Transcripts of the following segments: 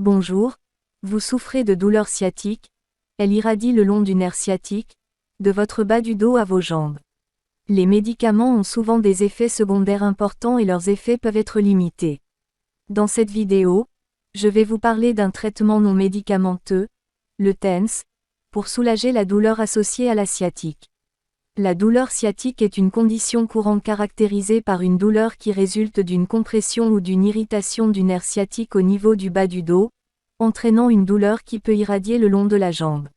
Bonjour, vous souffrez de douleurs sciatiques? Elle irradie le long du nerf sciatique, de votre bas du dos à vos jambes. Les médicaments ont souvent des effets secondaires importants et leurs effets peuvent être limités. Dans cette vidéo, je vais vous parler d'un traitement non médicamenteux, le TENS, pour soulager la douleur associée à la sciatique. La douleur sciatique est une condition courante caractérisée par une douleur qui résulte d'une compression ou d'une irritation du nerf sciatique au niveau du bas du dos, entraînant une douleur qui peut irradier le long de la jambe.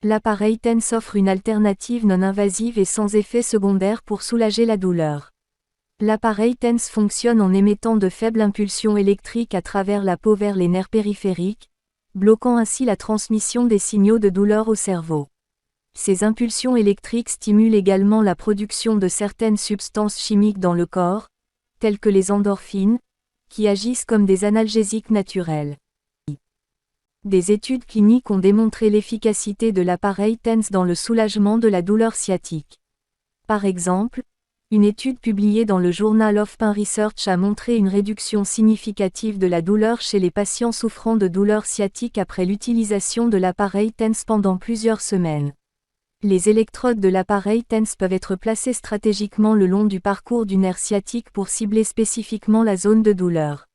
L'appareil TENS offre une alternative non invasive et sans effet secondaire pour soulager la douleur. L'appareil TENS fonctionne en émettant de faibles impulsions électriques à travers la peau vers les nerfs périphériques, bloquant ainsi la transmission des signaux de douleur au cerveau. Ces impulsions électriques stimulent également la production de certaines substances chimiques dans le corps, telles que les endorphines, qui agissent comme des analgésiques naturels. Des études cliniques ont démontré l'efficacité de l'appareil TENS dans le soulagement de la douleur sciatique. Par exemple, une étude publiée dans le Journal of Pain Research a montré une réduction significative de la douleur chez les patients souffrant de douleurs sciatiques après l'utilisation de l'appareil TENS pendant plusieurs semaines. Les électrodes de l'appareil TENS peuvent être placées stratégiquement le long du parcours du nerf sciatique pour cibler spécifiquement la zone de douleur.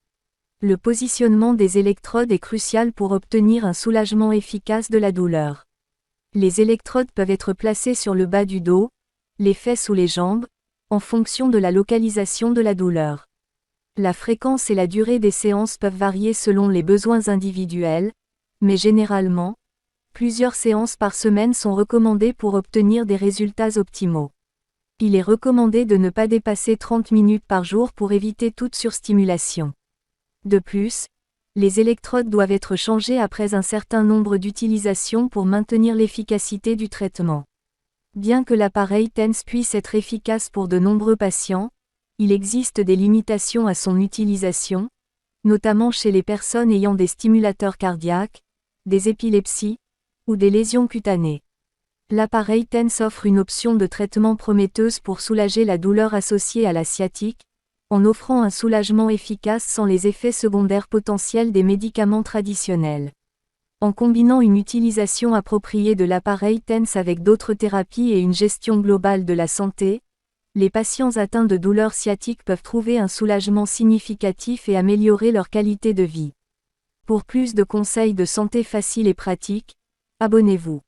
Le positionnement des électrodes est crucial pour obtenir un soulagement efficace de la douleur. Les électrodes peuvent être placées sur le bas du dos, les fesses ou les jambes, en fonction de la localisation de la douleur. La fréquence et la durée des séances peuvent varier selon les besoins individuels, mais généralement, plusieurs séances par semaine sont recommandées pour obtenir des résultats optimaux. Il est recommandé de ne pas dépasser 30 minutes par jour pour éviter toute surstimulation. De plus, les électrodes doivent être changées après un certain nombre d'utilisations pour maintenir l'efficacité du traitement. Bien que l'appareil TENS puisse être efficace pour de nombreux patients, il existe des limitations à son utilisation, notamment chez les personnes ayant des stimulateurs cardiaques, des épilepsies, ou des lésions cutanées. L'appareil TENS offre une option de traitement prometteuse pour soulager la douleur associée à la sciatique, en offrant un soulagement efficace sans les effets secondaires potentiels des médicaments traditionnels. En combinant une utilisation appropriée de l'appareil TENS avec d'autres thérapies et une gestion globale de la santé, les patients atteints de douleurs sciatiques peuvent trouver un soulagement significatif et améliorer leur qualité de vie. Pour plus de conseils de santé faciles et pratiques, abonnez-vous.